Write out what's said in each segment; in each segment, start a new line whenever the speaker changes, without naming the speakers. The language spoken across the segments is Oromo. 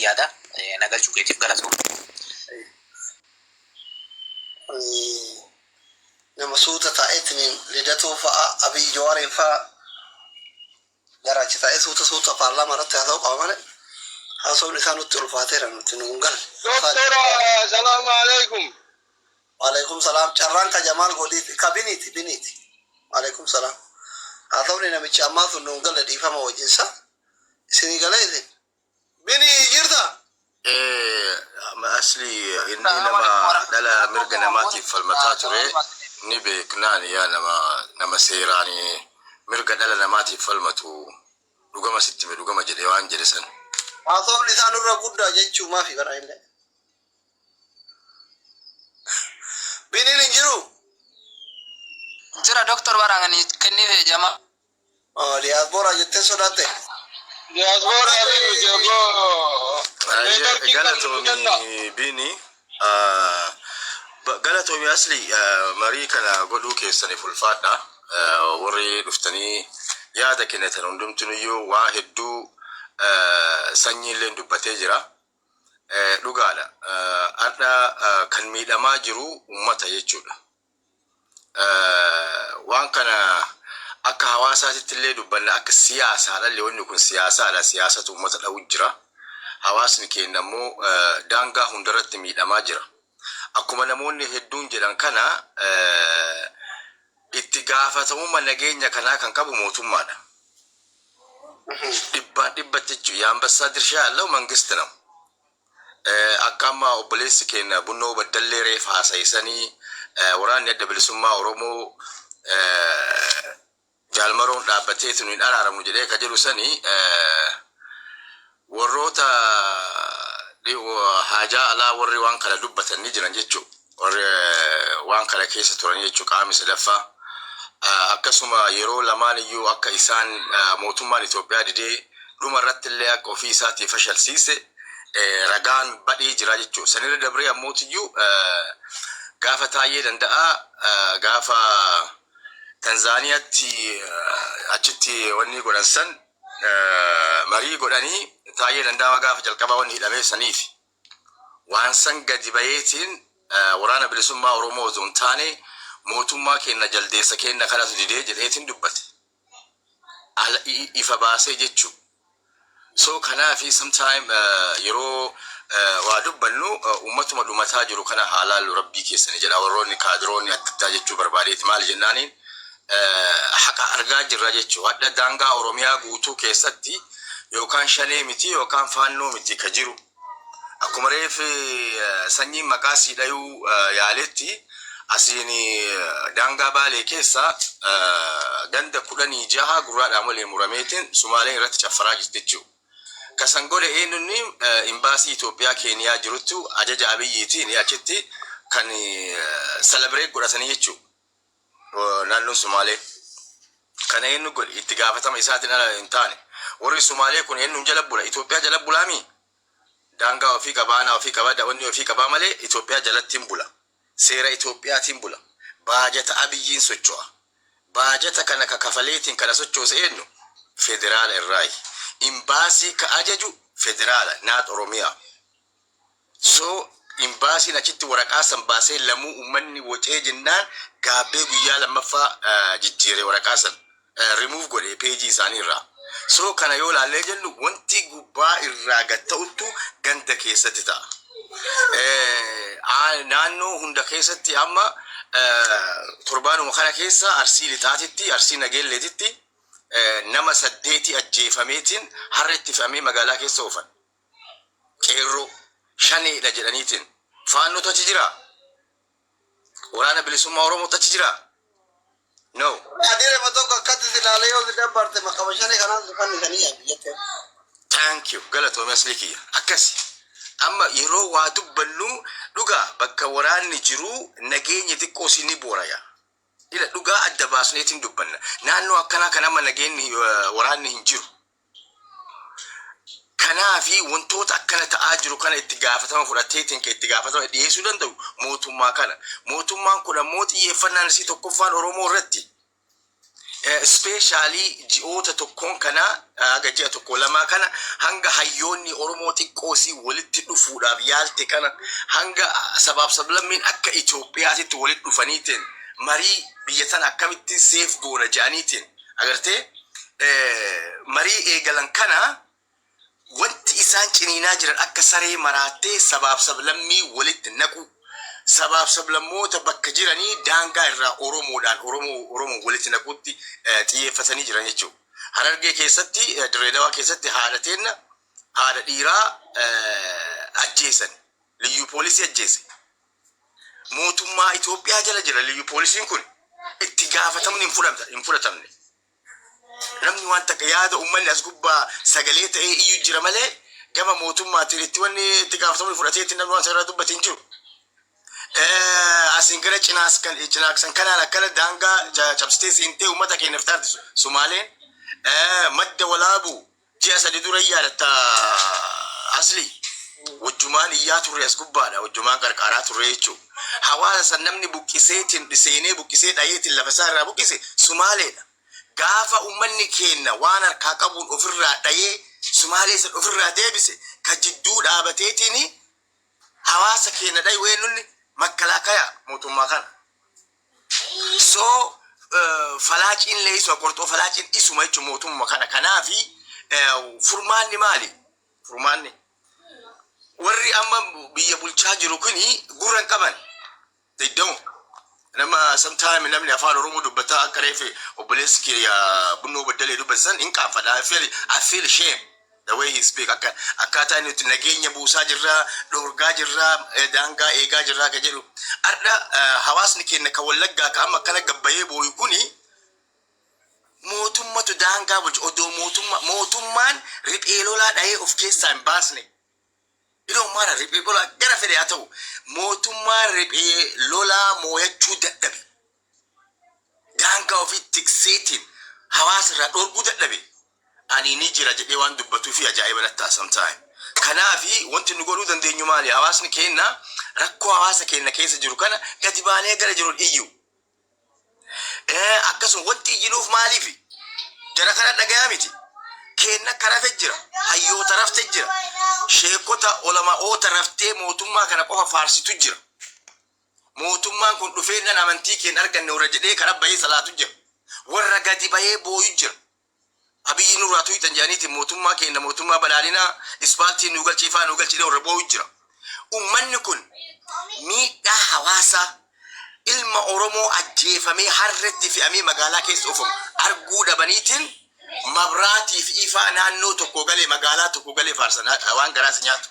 yaada nagalchuu keetiif galatu.
Nama suuta taa'eetiin lidatuu fa'a Abiy Jawaariin fa'a garaachi taa'ee suuta paarlaamaa irratti haa ta'u qaba malee haasawni isaa nutti ulfaateera nutti nuun galle.
Doktora salaamu alaikum.
Waalaikum salaam carraan ka Jamaal Godiiti ka biniiti. Waalaikum salaam. Haa ta'u namichi ammaa sun nuun galle dhiifama wajjinsa isinii galee isin. Binii jirta?
أصلي إني لما دلا مرجع نماتي فالمتات ري نبي كناني يا نما سيراني مرجع دلا نماتي فالمتو لقما ستمي لقما جديوان جلسن.
هذا لسان الرجودة جيتشو ما في براين له. بيني نجرو.
جرا دكتور barangani kenni fe jama.
Diaspora jette sodate.
Diaspora abi jago.
قالتهم بيني قالتهم أصلي مري كان قدو كيسني في الفاتة وري دفتني يا ده كنا تنودم تنيو واحد دو سنين لين دبتة لو قال أنا كان ميدا ما جرو ومتى يجودا وان كان أك حواسات اللي دبنا أك سياسة على اللي ونكون سياسة على سياسة ومتى لوجرا حواس نكينامو دانغا هندرت ميدا ماجرا أكما نموني هدون جدان كنا اتقافة وما نجينا كنا كان كابو موتو مانا دبا تجو يام بسادر شاء الله منغستنا أكما أبليس كينا بنو بدل ريف حاسيساني وران يدبل سما ورمو جالمرون دابتيت من أرارم نجري كجلو سني warroota haajaa alaa warri waan kana dubbatan ni jiran jechuu warri waan kana keessa turan jechuu qaamni sadaffaa akkasuma yeroo lamaan iyyuu akka isaan mootummaan Itoophiyaa didee dhuma irratti illee akka ofii isaatii fashalsiise ragaan badhee jira jechuu sanirra dabree ammootiyyuu gaafa taayee danda'a gaafa Tanzaaniyaatti achitti wanni godhan san marii godhanii taayee danda'a gaafa jalqabaa wanni hidhamee saniif waan san gadi bayeetiin waraana bilisummaa Oromoo zoon taane mootummaa kenna jaldeessa kenna kanatu didee jedheetiin dubbate ifa baasee jechuu so kanaafi sometime yeroo waa dubbannu ummatuma dhumataa jiru kana haalaalu rabbii keessani jedha warroonni kaadiroonni attaa jechuu barbaadeeti maal jennaaniin haqa argaa jirra jechuu hadda daangaa Oromiyaa guutuu keessatti yookaan shanee miti yookaan faannoo miti ka jiru akkuma reef sanyiin maqaa siidhayuu yaaletti asiin daangaa Baalee keessa ganda 16 gurraadhaan malee murameetiin Sumaaleen irratti caffaraa jirti jechuu kasan godhe eenyunni imbaasii Itoophiyaa Keeniyaa jiruttu ajaja Abiyyiitiin achitti kan celebrate godhatanii jechuu naannoo Sumaalee kana eenyu godhe itti gaafatama isaatiin ala hin taane warri Sumaalee kun eenyuun jala bula Itoophiyaa jala bulaami daangaa ofii qabaana ofii qabada wanni ofii qabaa malee Itoophiyaa jalatti bula seera Itoophiyaatiin bula baajata Abiyyiin socho'a baajata kana ka kafaleetiin kana sochoose eenyu federaala irraayi imbaasii ka ajaju federaala naat Oromiyaa so imbaasiin achitti waraqaa san baasee lamuu ummanni wocee jennaan gaabbee guyyaa lammaffaa jijjiiree waraqaa san remove godhe peejii isaanii irraa so kana yoo laallee jennu wanti gubbaa irraa gatta'uttu ganda keessatti ta'a naannoo hunda keessatti amma torbaanuma kana keessa Arsii Lixaatitti Arsii Nageelleetitti nama 8 ajjeefameetiin harreetti fe'amee magaalaa keessa oofan qeerroo shaneedha jedhaniitiin faannootu achi jira waraana bilisummaa Oromootu achi jira no
Adire matoko akkatti ilaalee yoo dabbarte maqabashanii kanaan dukanni kanii yaabiyyatte.
Thank you galatoomii asli kiyya akkasi amma yeroo waa dubbannu dhugaa bakka waraanni jiru nageenya xiqqoo sinni booraya ila dhugaa adda baasneetiin dubbanna naannoo akkanaa kan amma nageenyi waraanni hin jiru kanaafi wantoota akkana ta'aa jiru kana itti gaafatama fudhateetiin itti gaafatama dhiyeessuu danda'u mootummaa kana mootummaan kun ammoo xiyyeeffannaan isii tokkoffaan Oromoo irratti Ispeeshaalii ji'oota tokkoon kana haga ji'a tokko lamaa kana hanga hayyoonni Oromoo xiqqoosii walitti dhufuudhaaf yaalte kana hanga sabaaf sablammiin akka Itoophiyaatitti walitti dhufaniitiin marii biyya tana akkamitti seef goona jedhaniitiin agartee marii eegalan kana wanti isaan ciniinaa jiran akka saree maraattee sabaaf sablammii walitti naqu sabaaf sablammoota bakka jiranii daangaa irraa Oromoo walitti naquutti xiyyeeffatanii jiran jechuudha. Harargee keessatti Dirreedawaa keessatti haadha dhiiraa ajjeesan liyyuu poolisii ajjeese. Mootummaa Itoophiyaa jala jira liyyuu poolisiin kun itti gaafatamni hin fudhatamne. Namni waan takka yaada uummanni as gubbaa sagalee ta'ee iyyuu jira malee gama mootummaatiin itti wanni itti gaafatamni fudhatee itti namni waan sarara dubbate hin jiru. Asin gara cinaaksan kanaan akkana daangaa cabsitee seentee uummata keenyaaf taate Sumaaleen madda walaabuu ji'a sadi dura yaadatta asli wajjumaan iyyaa turre as gubbaadha wajjumaan qarqaaraa turre jechuudha. Hawaasa san namni buqqiseetiin seenee buqqisee dhayeetiin lafa isaa irraa buqqise Sumaaleedha. Gaafa uummanni keenya waan harkaa qabuun ofirraa dhayee Sumaalee san ofirraa deebise ka jidduu dhaabateetiin hawaasa keenya dhayi weenunni makkalakaya mootummaa kana. So falaaciin leesuma qorxoo falaaciin isuma jechuun mootummaa kana kanaafi furmaanni maali? Furmaanni warri amma biyya bulchaa jiru kuni gurran qaban. They don't. Nama sometime namni afaan Oromoo dubbataa akka reefe obboleessi kiyya Bunnoo Baddalee dubbatan hin qaanfadha. I feel shame the way he speak akkaataa inni itti nageenya buusaa jirra dhorgaa jirra daangaa eegaa jirra ka jedhu arda hawaasni keenya ka Wallaggaa ka amma kana gabbayee booyu kuni mootummatu daangaa bulchu odoo mootummaan riphee lolaa dhahee of keessaa hin baasne. Iddoon maara riphee lolaa gara fedhe haa ta'u mootummaan riphee lolaa mooyachuu dadhabe. Daangaa ofii tikseetiin hawaasa irraa dhorguu dadhabe. Ani ni jira jedhee waan dubbatuu fi ajaa'iba natti sometime. Kanaafi wanti nu godhuu dandeenyu maali? Hawaasni keenya rakkoo hawaasa keenya keessa jiru kana gadi baanee gara jiru iyyuu. Akkasuma wanti iyyinuuf maaliif? Jara kana dhagayaa miti. Keenya karafee jira. Hayyoota raftee jira. Sheekota olamaa'oota raftee mootummaa kana qofa faarsitu jira. Mootummaan kun dhufee nan amantii keenya arganne warra jedhee karaa bahee salaatu jira. Warra gadi bahee booyu jira. Abiyyi nurraatu hitan jaaniitiin mootummaa keenya mootummaa badhaadhinaa ispaaltii nu galchiifaa nu galchidee warra booyu jira. Uummanni kun miidhaa hawaasaa ilma Oromoo ajjeefamee harretti fe'amee magaalaa keessa oofamu arguu dhabaniitiin mabraatii fi ifaa naannoo tokko galee magaalaa tokko galee faarsan waan garaas nyaatu.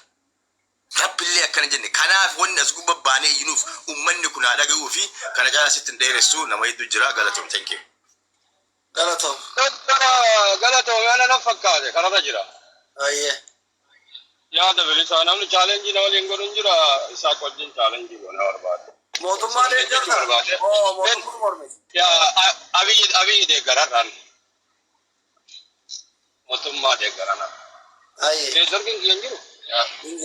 Rabbillee akkana jenne kanaaf wanni as gubba baanee iyyinuuf uummanni kun haa dhaga'uu fi kana caalaa sitti hin dheeressu nama hedduu jira galatoom thank you.
Galatoom yaana na fakkaate kanarra jira.
Ayyee.
Yaada bilisaa namni chaalenjii na waliin godhuun jira isaa wajjin chaalenjii goona barbaade.
Mootummaa deeggarta. Mootummaa mormiti.
Yaa abiyyi deeggararraan. Mootummaa deeggarana.
Ayyee.
Deeggarkin kiyyan jiru.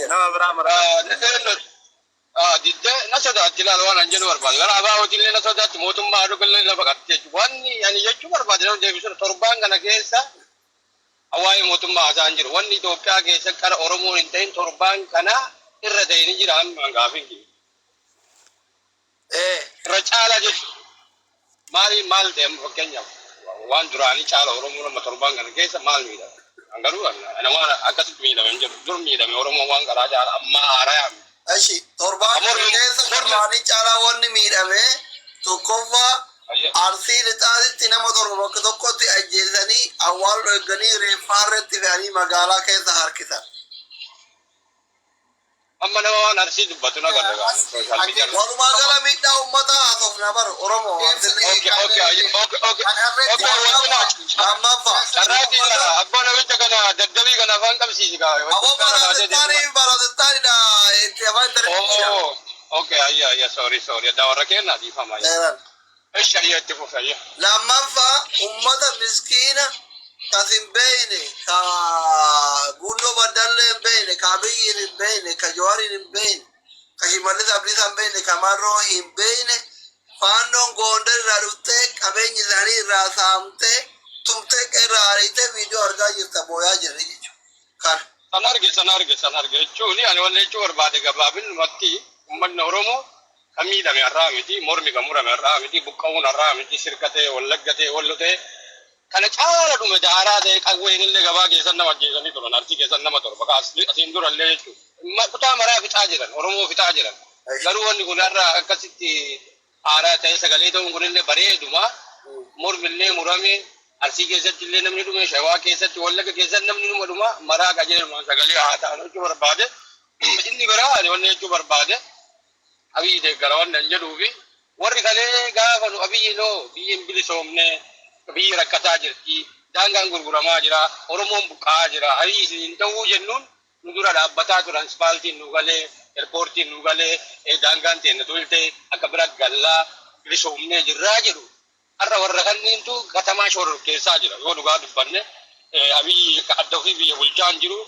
Nama biraa maraa.
Diddee na sodaatti ilaala waan an jedhu barbaade. Gara abaawotillee na sodaatti mootummaa dhugallee lafa qatte jechuudha. Wanni ani jechuu barbaade nama deebisuudha. Torbaan kana keessa hawaayee mootummaa haasa'an jiru. Wanni Itoophiyaa keessa qara Oromoon hin ta'in torbaan kana irra ta'e ni jira amma gaafin kiyya. Irra caalaa jechuudha. Maal ta'e fakkeenyaaf waan duraanii caala Oromoo nama torbaan kana keessa maal miidhama? Garuu ana waan akkasitti miidhame hin jiru. Dur miidhame Oromoo waan garaa jaala amma haaraa
Ashi torbaan keessa duraanii caalaa wanni miidhame tokkoffaa arsii lixaatitti nama torba bakka tokkotti ajjeesanii awwaal eegganii reeffaarratti fe'anii magaalaa keessa harkisan.
amma nama waan arsii dubbatu na gargaara.
Walumaa gala miidhaa uummataa haasofna bara Oromoo.
Abbaan namicha kana daddabii kana afaan qabsiisi kaa. Sorry. Dawarra kennaa dhiifama. Eshi ayyaa itti fufa ayyaa.
Lammaffaa uummata miskiina kasin beeyne ka Bunnoo Baddallee hin beeyne ka Abiyyiin hin beeyne ka Jawaariin hin beeyne ka Shimallis Abdiisaa hin beeyne ka Marroo hin beeyne faannoon goondar irraa dhuftee qabeenyi isaanii irraa saamtee tumtee qeerraa ariitee viidiyoo argaa jirta booyaa jirri jechuudha.
San arge jechuun ani wanni jechuu barbaade gabaabinumatti uummanni Oromoo kan miidhame har'aa miti, mormi kan murame har'aa miti, buqqa'uun har'aa miti, sirkatee, wallaggatee, wallotee kana caala dhume daaraa ta'e qawween illee gabaa keessan nama ajjeesanii turan, arsii keessan nama torba asiin durallee jechuudha. Kutaa maraa fixaa jiran, Oromoo fixaa jiran. Garuu wanni kun har'a akkasitti aaraa ta'e sagalee ta'uun kunillee bareeduma. Mormi illee murame, arsii keessatti illee namni dhume, shawaa keessatti, wallagga keessatti namni dhuma maraa qajeeluma sagalee haa ta'an jechuu barbaade. Inni biraa ani wanni jechuu barbaade Abiy deeggara wannan jedhuufi warri kalee gaafa nu Abiy noo biyyin bilisoomne biyyi rakkataa jirti, daangaan gurguramaa jira, Oromoon buqqa'aa jira, Abiy isin ta'uu jennuun nu dura dhaabbataa turan ispaaltiin nu galee, eerpoortiin nu galee, daangaan teenne tulte akka bira gallaa bilisoomnee jirraa jedhu. Har'a warra kanniintu katamaa shororkeessaa jira yoo dhugaa dubbanne Abiy adda ofii biyya bulchaan jiru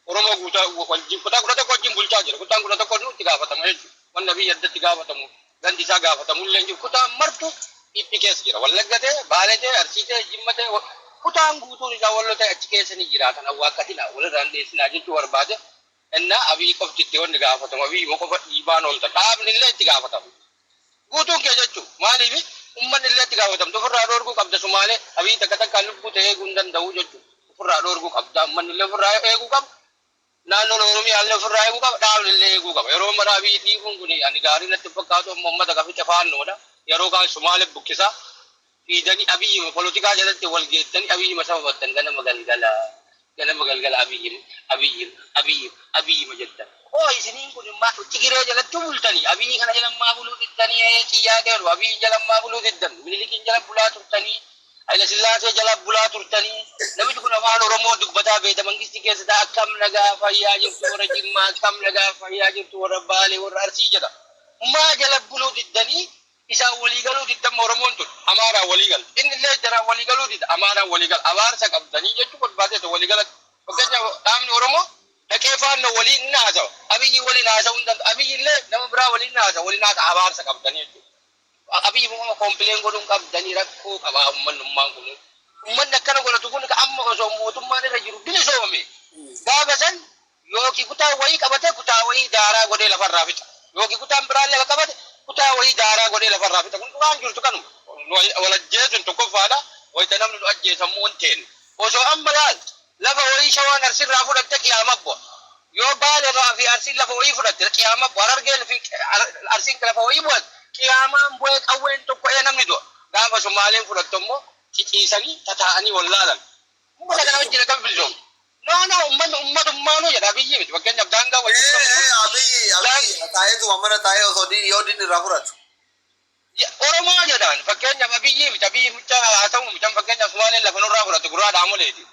Oromoo guutaa wajjin kutaa kudha tokko wajjin bulchaa jira. Kutaan kudha tokko nutti gaafatama jechuudha. Wanna biyya addatti gaafatamu ganti isaa gaafatamu illee jiru. Kutaan martu dhiphi keessa jira. Wallaggatee, baaletee, arsiitee, jimmatee kutaan guutuun isaa wallotee achi keessa ni jiraatan awwaakkatina walirraan dheessinaa jechuu barbaade. Innaa Abiy qofti itti wanni gaafatamu Abiy qofa dhiibaan oolta. Dhaabni illee itti gaafatamu. Guutuun kee jechuudha. Maaliif ummanni illee itti gaafatamu. Ofirraa dhoorguu qabda Sumaalee Abiy takka takkaan lubbuu ta'ee eeguu hin danda'u jechuudha. Ofirraa dhoorguu qabda. Ummanni illee ofirraa eeguu qaba. Naannoon Oromiyaa illee ofirraa eeguu qaba. Dhaabni illee eeguu qaba. Yeroo maraa Abiy dhiibuun kun ani gaarii natti fakkaatu amma uummata gaficha faannoodha. Yeroo kaan Sumaalee buqqisa. Fiidanii Abiy polotikaa jalatti wal geettanii Abiy sababattan ganama galgala Abiy jettan. Oo isiniin kun immoo Tigiree jalatti bultanii Abiy kana jalammaa buluu diddanii xiyyaa galu Abiy jalammaa buluu diddan Minilikiin jala bulaa turtanii Haile Sillaasee jala bulaa turtanii namichi kun afaan Oromoo dubbataa beeda mangistii keessatti akkam nagaa fayyaa jirtu warra Jimmaa akkam nagaa fayyaa jirtu warra Baalee warra Arsii jedha. Maa jala buluu diddanii isaa walii galuu diddan Oromoon tun Amaaraa walii gal inni illee jara walii galuu didda Amaaraa walii gal abaarsa qabdanii jechuu barbaadee walii gala fakkeenyaaf dhaabni Oromoo dhaqee faannoo waliin inni haasawa Abiy waliin haasawuu hin danda'u Abiy illee nama biraa waliin haasawaa abaarsa qabdanii jechuudha. Abiy immoo kompileen godhuun qabdanii rakkoo qabaa ummannummaan kun. Ummanni akkana godhatu kun amma osoo mootummaan irra jiru bilisoome. Gaafa san yookiin kutaa wayii qabate kutaa wayii daaraa godhee lafarraa fixa. Yookiin kutaan biraallee qabate kutaa wayii daaraa godhee lafarraa fixa. Kun duraan jirtu kanuma. Wal ajjeesuun tokkoffaadha. Wayita namni nu ajjeesamuu hin teenne. Osoo amma laal lafa wayii shawaan arsirraa fudhatte qiyaama bu'a. Yoo Baalee fi Arsiin lafa wayii fudhatte qiyaama bu'a. Harargeen fi Arsiin lafa wayii bu'an qiyaamaan bu'ee qawween tokko namni du'a. Gaafa Sumaaleen fudhattu immoo ciciisanii tataa'anii wallaalan. Ummata kana wajjin akka bilisoom. Ummatummaanuu jedha Abiyyi miti. Fakkeenyaaf daangaa wajjin.
Abiyyi taa'eetu mana taa'ee osoo yoo dinni irraa fudhatu.
Oromoo jedhaan fakkeenyaaf Abiyyi miti. Abiyyi mucaa haa ta'u mucaan fakkeenyaaf Sumaaleen lafa nurraa fudhatu gurraa dhaamoleeti.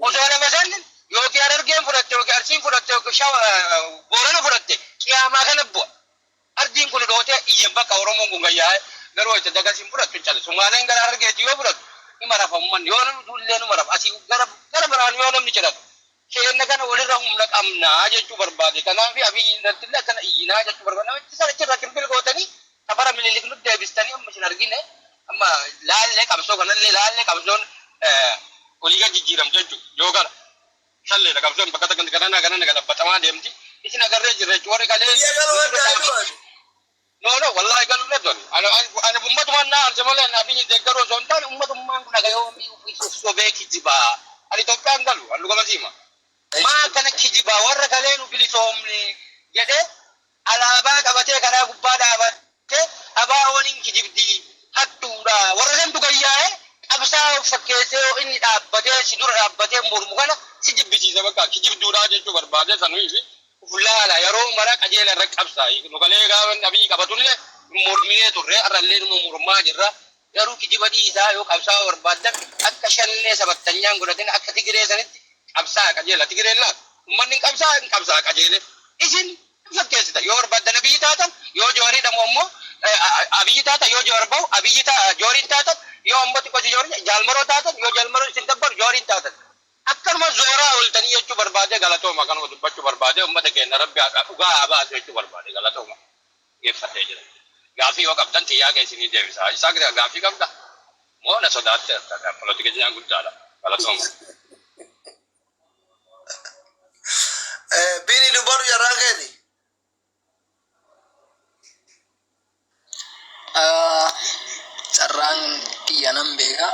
Osoo lafa san yookiin Harargeen fudhatte yookiin Arsiin fudhatte yookiin Boorana fudhatte qiyaamaa kana bu'a. Ardiin kun dhootee iyyan bakka Oromoon kun gayyaa'e garuu itti dagasiin fudhattu cale. Sumaaleen gara Harargeetti yoo fudhattu nima rafa ummanni yoo namni tullee nima rafa asii gara biraan yoo namni jedhatu. Keenna kana walirra humna qabnaa jechuu barbaade. Kanaaf Abiyyi irratti illee akkana iyyinaa jechuu barbaade. Namichi sana achirraa kirbil gootanii safara Minilik nu deebistanii amma isin argine amma laallee qabsoo kanallee laallee qabsoon olii gad jijjiiramte jechuudha. Yoo kana shalleedha qabsoon bakka takkanti kanana galabbatamaa deemti. Isin agarree jirra jechuudha. Warri galee no wallahi galu ne don ana ummatumaan na arjamaleen Abiyyi deeggaroo osoo hin taane ummatumaan kun agayoo sobee kijibaa ani Itoophiyaan galu allu gamasiima maa kana kijibaa warra galee nu bilisoomne jedhee alaabaa qabatee karaa gubbaa dhaabatee abaa waliin kijibdii hattuudha warra santu gayyaa'ee qabsaa fakkeessee inni dhaabbatee si dura dhaabbatee mormu kana si jibbisiisa bakka kijibduudhaa jechuu barbaade sanuufi Fulala yeroo mara qajeela irra qabsaa'e nu galee gaafa Abiyyi qabatullee mormee turre arrallee nu mormaa jirra garuu kijiba dhiisaa yoo qabsaa barbaadan akka shannee sabattanyaan godhatin akka Tigiree sanitti qabsaa qajeela Tigireellaa ummanni qabsaa qajeele isin fakkeessita yoo barbaadan Abiyyi taatan yoo Joorii dhamu ammoo Abiyyi taatan yoo Joor bahu Abiyyi Jooriin taatan yoo ammoo xiqqoo Joorii Jaalmaroo taatan yoo Jaalmaroo isin dabbaru Jooriin taatan. Akkanuma zooraa ooltanii jechuu barbaade galatooma kanuma dubbachuu barbaade ummata keenya rabbi dhugaa haa baasu jechuu barbaade galatooma geeffatee jira. gaafii yoo qabdan xiyyaa keessanii deebisa. Isaa gaafii qabda. Moo na sodaatte politika jiraan guddaadha. Galatooma.
Bini dubaru jarraa keeti.
Carraan kiyyanan beeka.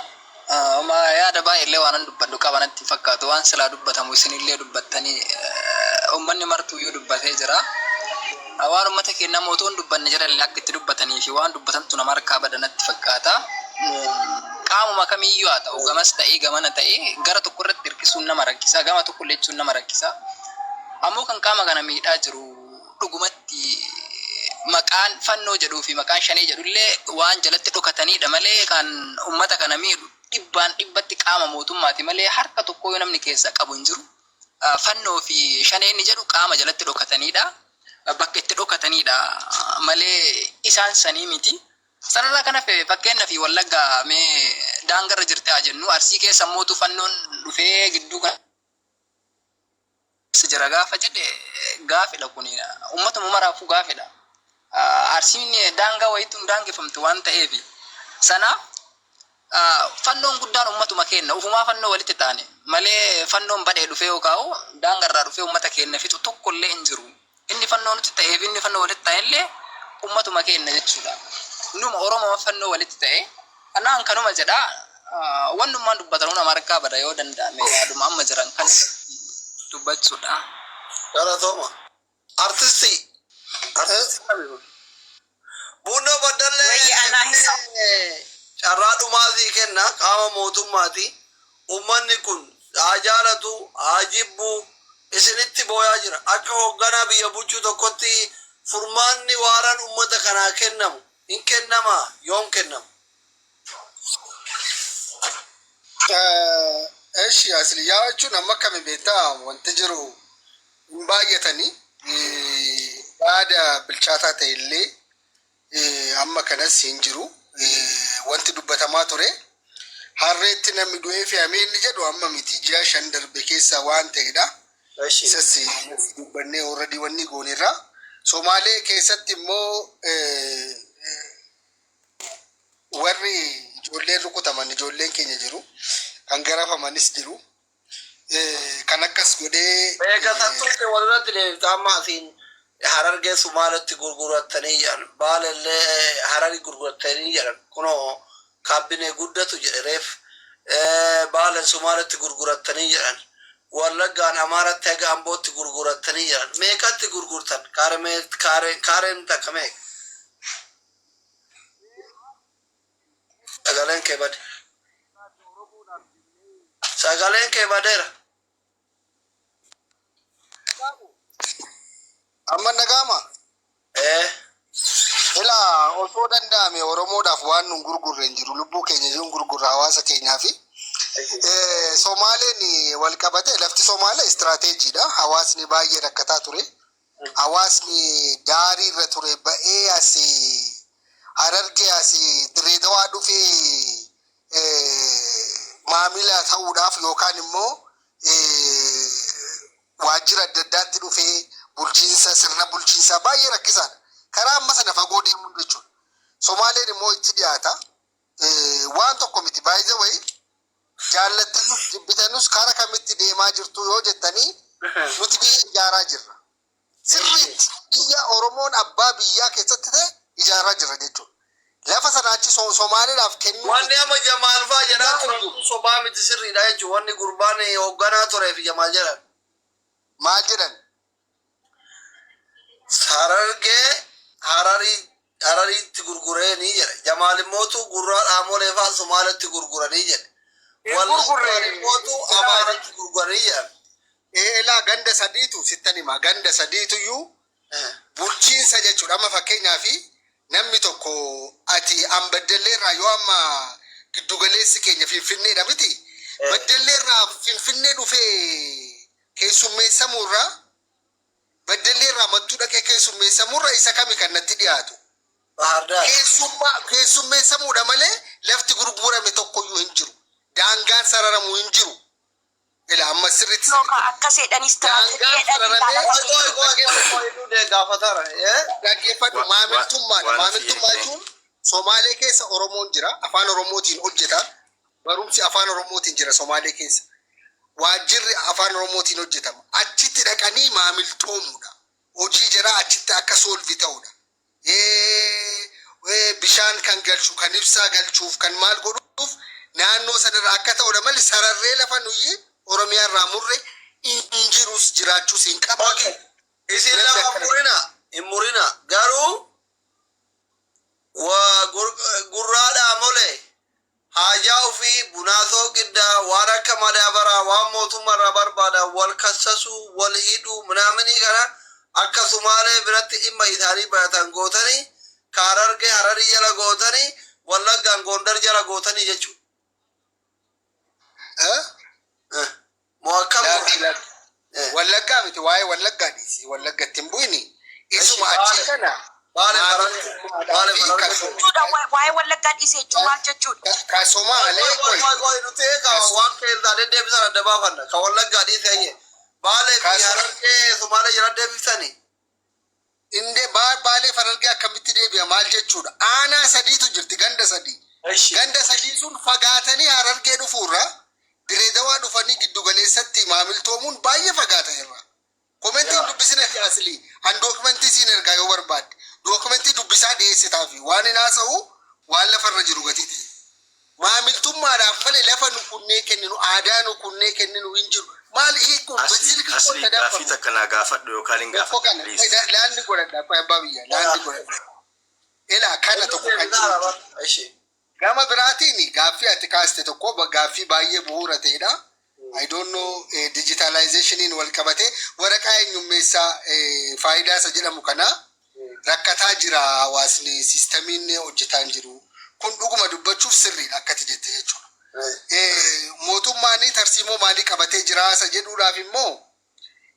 Yaada baay'eellee waan dubbadhu qabanatti fakkaatu waan silaa dubbatamu isinillee dubbattanii uummanni martuu yoo dubbatee jira. Waan uummata keenya mootoon dubbanne jedhallee akka itti dubbatanii fi waan dubbatantu nama harkaa badanatti fakkaata. Qaamuma kamiyyuu haa ta'u gamas ta'ee gamana ta'ee gara tokko irratti hirkisuun nama rakkisa gama tokko leechuun nama rakkisa. Ammoo kan qaama kana miidhaa jiru dhugumatti maqaan fannoo jedhuu fi maqaan shanee jedhullee waan jalatti dhokataniidha malee kan uummata kana miidhu dhibbaan dhibbatti qaama mootummaati malee harka tokko yoo namni keessa qabu hin jiru. Fannoo fi shaneen jedhu qaama jalatti dhokataniidha. Bakka itti dhokataniidha malee isaan sanii miti. Sanarraa kana fakkeenyaa fi Wallaggaa mee daangarra jirte haa jennu Arsii keessa mootu fannoon dhufee gidduu kan jira gaafa jedhe gaafidha kuni uummatuma maraafuu gaafidha. Arsiin daangaa wayituun daangeffamtu waan ta'eef sanaaf fannoon guddaan uummatuma keenya ufumaa fannoo walitti taane malee fannoon badee dhufee yookaan daangarraa dhufee uummata keenya fixu tokkollee hin jiru. Inni fannoo nuti ta'eef inni fannoo walitti ta'ellee uummatuma keenya jechuudha. Numa Oromoo fannoo walitti ta'e anaan kanuma jedha wannummaan dubbatanuu nama harkaa bada yoo danda'ame yaaduma amma jiran kan dubbachuudha.
Galatooma. Artistii. Bunnoo baddallee carraa dhumaatii kenna qaama mootummaati. Uummanni kun haa jaalatu haa jibbu isinitti booyaa jira. Akka hoogganaa biyya bulchuu tokkotti furmaanni waaraan uummata kanaa kennamu. In kennama yoom kennamu?
Eshi asli yaa jechuun amma akkami beektaa wanti jiru hin baay'atanii yaada bilchaataa ta'e illee amma kanas hin jiru wanti dubbatamaa ture harreetti namni du'ee fe'amee inni jedhu amma miti ji'a 5 darbe keessa waan ta'edha. Isas dubbannee already wanni goonirra Somaalee keessatti immoo warri ijoolleen rukutaman ijoolleen keenya jiru kan garafamanis jiru kan akkas godhee
beekatattuutti walirratti deebitaamaatiin Harargee Sumaaletti gurguratanii jedhan Baalellee Hararii gurguratanii jedhan kunoo kaabbinee guddatu jedhe reef Baalen Sumaaletti gurguratanii jedhan Wallaggaan Amaaratti haga Ambootti gurguratanii jedhan meeqatti gurgurtan kaareen takka meeqa? Sagaleen kee bade. Sagaleen kee badeera.
amma nagama ila osoo danda'ame Oromoodhaaf waan nun gurgurre hin jiru lubbuu keenya jiruun gurgurra hawaasa keenyaafi Somaaleen wal qabate lafti Somaalee istirateejiidha. Hawaasni baay'ee rakkataa ture. Hawaasni daarii irra ture ba'ee asii Harargee asii Dirreedawaa dhufee maamila ta'uudhaaf yookaan immoo waajjira adda addaatti dhufee bulchiinsa sirna bulchiinsaa baay'ee rakkisaadha. Karaa amma sana fagoo deemuun jechuudha. Somaaleen immoo itti dhiyaata. Waan tokko miti baay'ee wayii jaallatanus jibbitanus karaa kamitti deemaa jirtu yoo jettanii nuti biyya ijaaraa jirra. Sirriitti biyya Oromoon abbaa biyyaa keessatti ta'e ijaaraa jirra jechuudha. Lafa sanaachi Somaaliidhaaf kennu.
Wanni amma Jamaal fa'aa jedhaa turan sobaa miti sirriidha jechuudha. Wanni gurbaan hoogganaa turee fi Jamaal jedhan.
Maal jedhan?
Harargee Harariitti gurguranii jedhe. Jamaal immootu gurraa dhaamolee fa'aa Somaalitti gurguranii jedhe. Wallaggaan immootu Amaaratti gurguranii jedhan.
Elaa ganda sadiitu sittan hima. Ganda sadiituyyuu bulchiinsa jechuudha. Amma fakkeenyaafi namni tokko ati Ambaddelleerraa yoo amma giddugaleessi keenya Finfinneedha miti. Baddelleerraa Finfinnee dhufee keessummeessamurraa Baddelleerraa mattuu dhaqee keessummeessamurraa isa kami kan natti dhiyaatu. Keessummeessamuudha malee lafti gurgurame tokkoyyuu hin jiru. Daangaan sararamu hin jiru. Ila amma sirriitti
Loka akkasii dhanis taatee
gaafatara.
Dhaggeeffadhu maamiltummaa jechuun Somaalee keessa Oromoon jira afaan Oromootiin hojjeta barumsi afaan Oromootiin jira Somaalee keessa waajjirri afaan Oromootiin hojjetama achitti dhaqanii maamiltoomuudha hojii jira achitti akka soolvi ta'uudha bishaan kan galchu kan ibsaa galchuuf kan maal godhuuf naannoo sanarra akka ta'uudha malee sararree lafa nuyi Oromiyaa irraa murre injirus jiraachuus hin qabu.
Isin lafa murina garuu gurraadha mole haajaa ofii bunaasoo giddaa waan akka madaabaraa waan mootummaarraa barbaada wal kassasu wal hidhuu minaamini kana akka Sumaalee biratti dhimma isaanii baratan gootanii Harargee Hararii jala gootanii Wallaggaan Gondar jala gootanii jechuudha.
Wallaggaa miti waa'ee Wallaggaadhiisi Wallaggatti hin bu'ini isuma achi kana
waa'ee Wallaggaa dhiisee jechuun maal jechuudha?
Ka Somaalee
waan keessa deddeebisan adda baafanna ka Wallaggaa dhiisee Baalee fi Harargee Somaalee jala deebisanii.
Inde Baalee Harargee akkamitti deebi'a maal jechuudha? Aanaa sadiitu jirti ganda sadii. Ganda sadii sun fagaatanii Harargee dhufuurra Direedawaa dhufanii giddu galeessatti maamiltoomuun baay'ee fagaata irra. Komentiin dubbisina asli an dokumentii siin ergaa yoo barbaadde dokumentii dubbisaa dhiyeessitaa fi waan hin haasa'u waan lafarra jiru gatiiti. Maamiltummaadhaaf malee lafa nu kunnee kenninu aadaa nu kunnee kenninu hin jiru. Maal hiikuu
asli gaafii takka naa gaafadhu yookaan hin gaafadhu.
Laanni godhadha abbaa biyya laanni godhadha. Ilaa kana tokko kan jiru. Gama biraatiin gaaffii ati kaaste tokko gaaffii baay'ee bu'uura ta'edha. I don't know digitalizationiin wal qabate waraqaa eenyummeessaa faayidaa isa jedhamu kana rakkataa jira hawaasni siistamiin hojjetaa jiru. Kun dhuguma dubbachuuf sirriidha akkati jette jechuudha. Mootummaan tarsiimoo maalii qabatee jira isa jedhuudhaaf immoo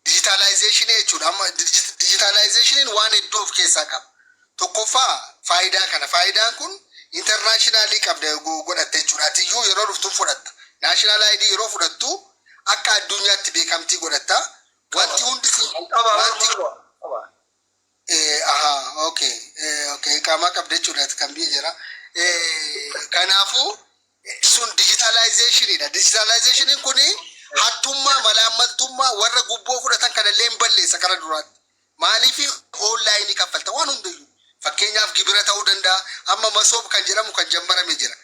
digitalizationii jechuudha. Amma digitalizationiin waan hedduu of keessaa qaba. Tokkoffaa faayidaa kana faayidaan kun internationally qabda godhatte jechuudha. Atiyyuu yeroo dhuftu fudhatta. National ID yeroo fudhattu akka addunyaatti beekamtii godhatta. Wanti hundi okay qaama qabda jechuudha kan biyya jira. Kanaafuu sun digitalizationidha. Digitalizationiin kuni hattummaa malaammaltummaa warra gubboo fudhatan kanallee hin balleessa kara duraatti. Maaliif online kaffalta waan hundayyuu. Fakkeenyaaf gibira ta'uu danda'a. Amma masoob kan jedhamu kan jammarame jira.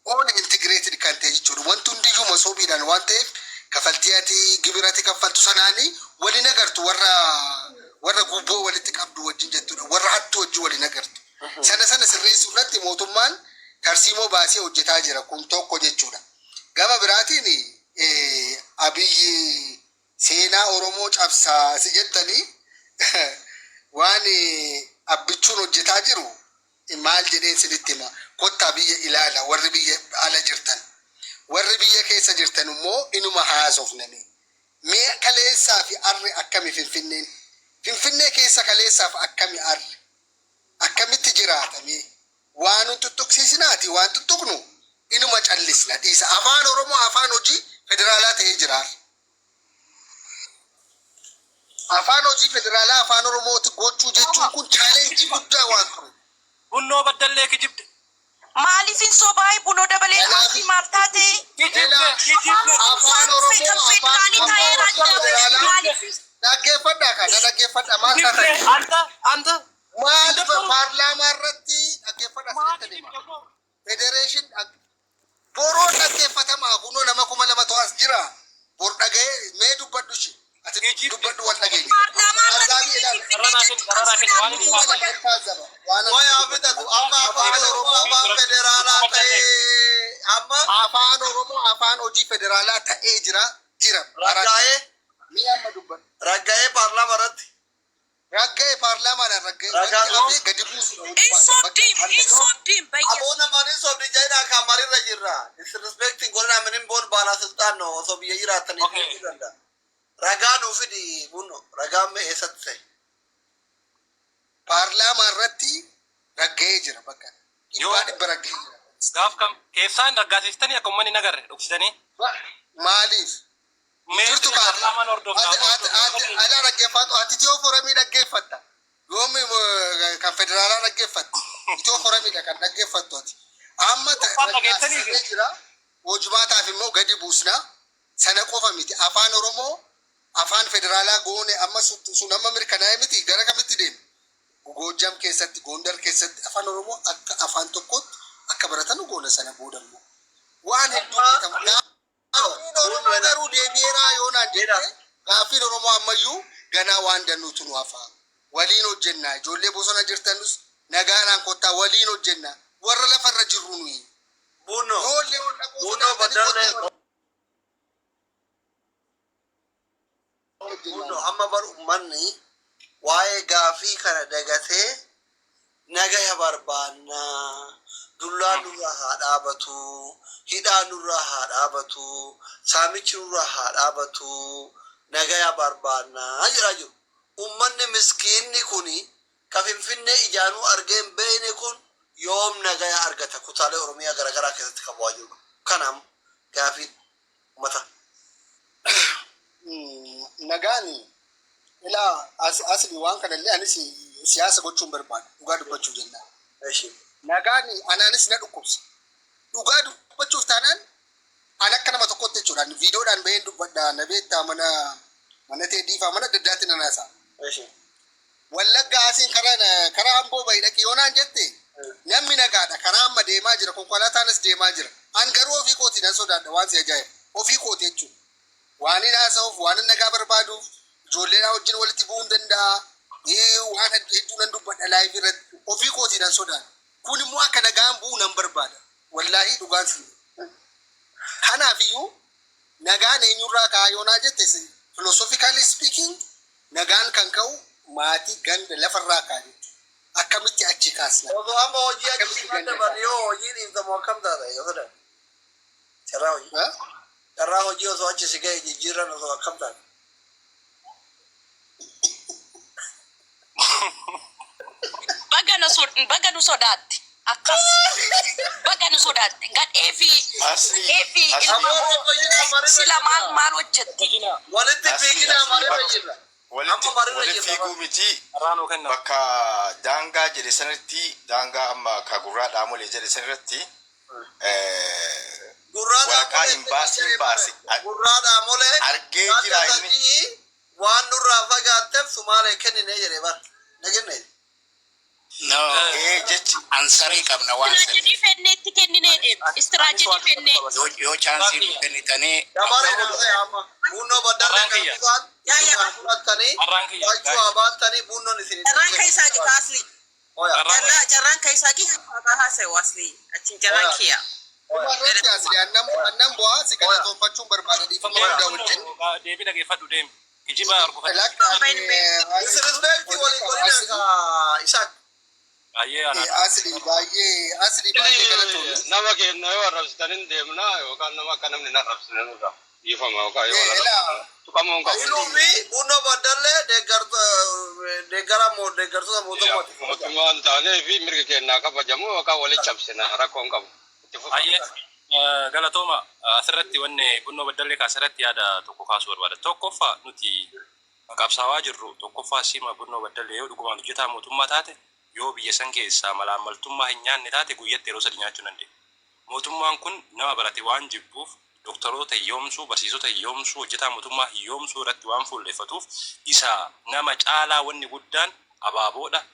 All integrated kan ta'e jechuudha. Wanti hundiyyuu masoobiidhaan waan ta'eef kaffaltii ati gibirati kaffaltu sanaanii waliin agartu warra gubboo walitti qabdu wajjin jechuudha. Warra hattuu wajjin waliin agartu. Sana sirreessuu irratti mootummaan tarsiimoo baasee hojjetaa jira kun tokko jechuudha. Gama biraatiin Abiyyi seenaa Oromoo cabsaa si jettanii waan abbichuun hojjetaa jiru maal jedheen sinitti hima kottaa biyya ilaala warri biyya ala jirtan warri biyya keessa jirtan immoo inuma haasofname mee kaleessaa fi arri akkami finfinnee keessa kaleessaaf akkami arri akkamitti jiraatame waan tuttuqsiisinaati waan tuttuqnu inuma callisna dhiisa afaan Oromoo afaan hojii federaalaa ta'ee jira. Afaan hojii federaalaa afaan Oromooti gochuu jechuun kun challenge guddaa waan ture.
Bunnoo baddallee kijibde.
Maaliifin sobaayii bunoo dabalee maasii maal taate?
Afaan Oromoo afaan dhaggeeffadhaa kana dhaggeeffadhaa maal taate?
Anta.
Maal paarlaamaa irratti dhaggeeffadhaa sirriitti federeeshin boroo dhaggeeffatamaa kunoo nama 2,000 to'as jira. Bor dhaga'ee mee dubbadhu shi. Ati dubbadhu waan dhageenye. Afaan Oromoo afaan hojii federaalaa ta'ee jira.
Ragga'ee paarlaamaa irratti.
Ragga'ee paarlaamaadhaan ragga'ee gadi buusu.
Insobdiin bayya.
Aboona maaliin sobdi jedhaa kan maaliirra jirra. Disrespecting godhana minin boon baanaa sultaan no osoo biyya jiraatanii fi danda'a. Ragaa nuufidi bunno ragaa mee eessatti ta'e.
Paarlaamaa irratti ragga'ee jira bakka. Dhibba ragga'ee jira.
Gaaf kam keessaan raggaasiftanii akka uummanni nagarre dhugsitanii.
Maaliif? Jirtu paarlaamaan hordofaa. Ala dhaggeeffatu ati Itiyoo Foromii dhaggeeffatta. Yoo
dhageessanii
jira. Hojimaataaf immoo gadi buusna. Sana qofa miti. Afaan Oromoo afaan federaalaa goone amma sun amma mirkanaa'e miti gara kamitti deemu. Goojjam keessatti Gondar keessatti afaan Oromoo akka afaan tokkotti akka baratan goona sana booda immoo. Waan hedduu hojjetamu. Oromoo garuu deebi'eeraa yoonaan jedhee gaaffiin Oromoo ammayyuu ganaa waan dannuutu nu hafa. Waliin hojjennaa ijoollee bosona jirtanus nagaadhaan kottaa waliin hojjennaa warra lafarra jirru nuyi. Buno
badallee Buno amma bar ummanni waa'ee gaafii kana dagatee nagaya barbaannaa dullaa nurraa haa dhaabatu hidhaa nurraa haa dhaabatu saamichi nurraa haa dhaabatu nagaya barbaannaa jedhaa jiru. Ummanni miskiinni kuni ka Finfinnee ijaanuu argeen beeyne kun yoom nagaya argata kutaalee Oromiyaa garaagaraa keessatti qabu jiru. Kanaaf gaafii ummata.
Nagaani ilaa asli waan kanallee anis siyaasa gochuun barbaadu dhugaa dubbachuu jenna. Nagaani anaanis na dhukkubsa. Dhugaa dubbachuuf taanaan an akka nama tokkotti jechuudhaan viidiyoodhaan baheen dubbadhaa na beektaa mana teeddiifaa mana daddaatti nanaasaa. Wallagga asiin karaa Amboo bahi dhaqi yoonaan jette namni nagaadha karaa amma deemaa jira konkolaataanis deemaa jira. An garuu ofii kootii nan sodaadha waan si ajaa'iba ofii kooti jechuudha. Waan hin haasa'uuf waan hin nagaa barbaaduuf ijoolleedhaa wajjin walitti bu'uu danda'a. Waan hedduu nan dubbadha laayivii irratti ofii kootii nan sodaadha. Kun immoo akka nagaan bu'uu nan barbaada. Wallaahi dhugaan si. Kanaafiyyuu nagaan eenyurraa ka'aa yoonaa jette philosophically speaking nagaan kan ka'u maatii ganda lafarraa ka'aa jechuudha. Akkamitti achi kaasna.
Osoo amma hojii achi dabar yoo hojii dhiiftamu akkam taata yoo sodan. Carraa hojii. Carraa hojii osoo achi si ga'e jijjiirran osoo akkam taata.
Baga nu sodaatti. Akkas. Baga nu sodaatti. Gadhee fi sila maal hojjetti.
Walitti fiiginaa malee jirra.
Walitti fiiguu miti bakka daangaa jedhe sanatti daangaa amma ka gurraa dhaamolee jedhe sanirratti waraqaa hin baase
gurraa dhaamolee
argee jira inni
waan nurraa fagaatteef sumaalee kennine jedhe bar na jenne.
No,
jechi
ansari qabna waan
Istiraajidii fenneetti kenninee istiraajidii fennee.
yoo chaansii nu kennitanii
Dabaree dhufee amma bunnoo baddarree kan dhufan fudhattanii waachuu abaatanii bunnoon isin
Carraan keessaa gitaa asli. Carraan keessaa gitaa haasa'e asli. Achiin carraan kiyya.
Annan bu'aa si galatoonfachuun barbaada dhiifama hundaa wajjin.
deebii dhageeffadhu deemi. Kijiba argufadhu.
disrespecti walii godina isaa
Baay'ee ana.
Asli baay'ee galatoomne.
Nama kenna yoo arrabsitaniin deemna yookaan nama akka namni hin arrabsine nurra dhiifama yookaan yoo arrabsitaniin tuqamuun qabu.
Inumi bunnoo baddarree deeggartoota mootummaati.
Mootummaan taanee fi mirga kennaa kabajamu yookaan walitti cabsina rakkoon qabu.
Baay'ee galatooma asirratti wanne bunnoo baddallee kaasirratti yaada tokko kaasuu barbaada. Tokkoffaa nuti qabsaawaa jirru tokkoffaa sima bunnoo baddallee yoo dhugumaan hojjetaa mootummaa taate yoo biyya san keessaa malaamaltummaa hin nyaanne taate guyyatti yeroo sadii nyaachuu dandeenya. Mootummaan kun nama barate waan jibbuuf doktoroota hiyyoomsuu barsiisota hiyyoomsuu hojjetaa mootummaa hiyyoomsuu irratti waan fuulleffatuuf isa nama caalaa wanni guddaan abaaboodha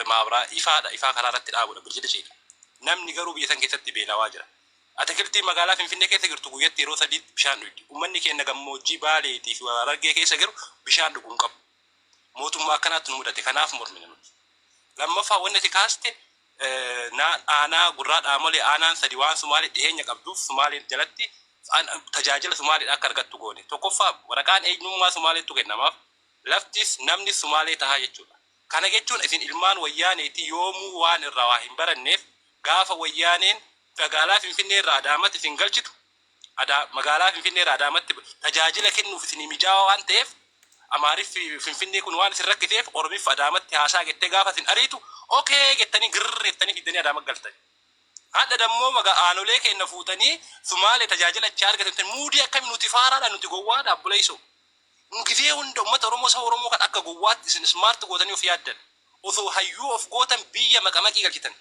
maabiraa ifaa karaa irratti dhaabudha birjida ceedha. Namni garuu biyya san keessatti beelawaa jira. Atakiltii magaalaa Finfinnee keessa jirtu guyyatti yeroo sadii bishaan dhugdi. Uummanni keenya gammoojjii Baaleetii fi Harargee keessa jiru bishaan dhuguu hin qabu. Mootummaa akkanaatti nu mudate kanaaf mormine nuti. Lammaffaa wanni ati kaaste aanaa gurraa dhaamolee aanaan sadi waan Sumaalee dhiyeenya qabduuf Sumaalee jalatti tajaajila Sumaalee akka argattu goone. Tokkoffaa waraqaan eenyummaa Sumaaleetu kennamaaf laftis namni Sumaalee tahaa jechuudha. Kana jechuun isin ilmaan wayyaaneeti yoomuu waan irraa waa hin baranneef gaafa wayyaaneen magaalaa Finfinnee irraa Adaamatti isin galchitu magaalaa Finfinnee irraa Adaamatti tajaajila kennuuf isin mijaawaa waan ta'eef Amaariif Finfinnee kun waan isin rakkiteef Oromiif Adaamatti haasaa jettee gaafa isin ariitu okee jettanii girrr jettanii fiddanii Adaama galtanii. Hadda dammoo aanolee keenya fuutanii Sumaalee tajaajila achi argatan muudii akkami nuti faaraadha nuti gowwaadha abbuleessoo. Gifee hunda uummata Oromoo saba Oromoo kan akka gowwaatti isin smaart gootanii of yaaddan. Osoo hayyuu of gootan biyya maqamaqii galchitan.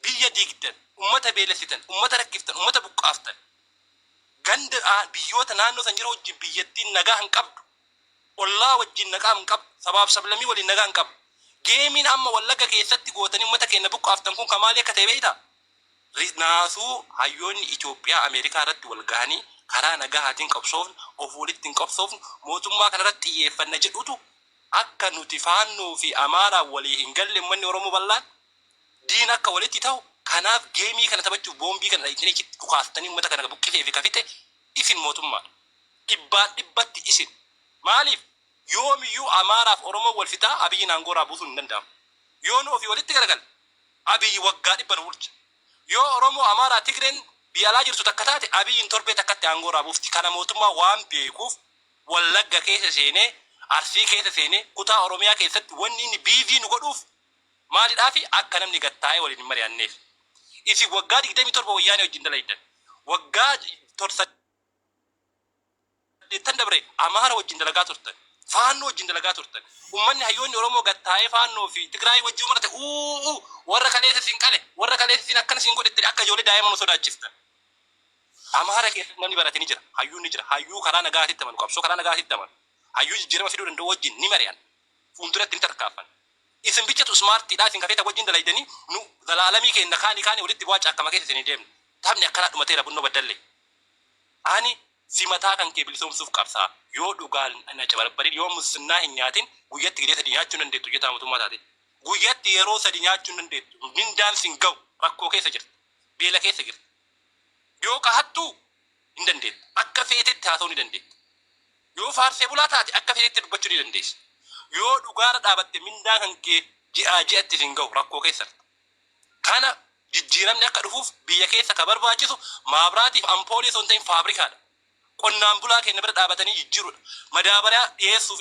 biyya diigdan ummata beelessitan ummata rakkiftan ummata buqqaaftan ganda biyyoota naannoo san jira wajjin biyyattiin nagaa hin qabdu ollaa wajjin nagaa hin qabdu sabaaf sablamii waliin nagaa hin qabdu geemiin amma wallagga keessatti gootanii ummata keenya buqqaaftan kun kamaalii akka ta'e beektaa naasuu hayyoonni Itoophiyaa Ameerikaa irratti wal gahanii karaa nagahaatiin qabsoofne of walitti hin qabsoofne mootummaa kanarratti xiyyeeffanna jedhutu akka nuti faannoo fi amaaraa walii hin galle uummanni Oromoo bal'aan diin akka walitti ta'u kanaaf geemii kana taphachuuf boombii kana itti dhukaastanii uummata kana buqqisee fi kafite isin mootummaa dhibbatti isin maaliif yoomiyyuu amaaraaf Oromoo wal fitaa Abiyyiin aangooraa buusuun hin danda'amu yoo nu ofii walitti garagala Abiyyi waggaa 100 bulcha yoo Oromoo amaaraa Tigreen biyya jirtu takka taate Abiyyiin torbee takkatti aangooraa buufti kana mootummaa waan beekuuf wallagga keessa seenee Arsii keessa seenee kutaa Oromiyaa keessatti wanni inni BV nu godhuuf maalidhaafi akka namni gattaa'ee waliin hin mari'anneef isi waggaa 27 wayyaanee wajjin dalaydan waggaa torsa tan dabre amaara wajjin dalagaa turtan faannoo wajjin dalagaa turtan ummanni hayyoonni Oromoo gattaa'ee faannoo fi Tigraay wajjin marate warra kaleessa sin qale warra kaleessa sin akkana sin godhette akka ijoollee daa'imman sodaachiftan amaara keessa namni baratanii jira hayyuun ni jira hayyuu karaa nagaatitti amanu qabsoo karaa nagaatitti amanu hayyuu jijjiirama fiduu danda'u wajjin ni mari'an fuulduratti ni tarkaafan isin bichatu smartiidhaa isin kafeeta wajjin dalaydanii nu zalaalamii keenya kaanii walitti bu'aa cakkama keessa isinii deemne taphni akkanaa dhumateera bunnoo baddalle ani si mataa kan kee bilisoomsuuf qabsaa yoo dhugaan na cabarbarin yoo musinnaa hin nyaatin guyyatti gidee 3 nyaachuu dandeettu jetaa mootummaa taate guyyatti yeroo 3 nyaachuu dandeettu mindaan sin ga'u rakkoo keessa jirti beela keessa jirti yoo kahattuu hin dandeettu akka feetetti haasa'uu ni dandeettu yoo faarsee bulaa taate akka feetetti dubbachuu ni dandeessi yoo dhugaara dhaabatte mindaan kan kee ji'atti sin ga'u rakkoo keessa kana jijjiiramni akka dhufuuf biyya keessa ka barbaachisu maabiraatiif ampoolii osoo hin ta'in faabrikaadha qonnaan bulaa keenya bira dhaabatanii jijjiirudha madaabaraa dhiyeessuuf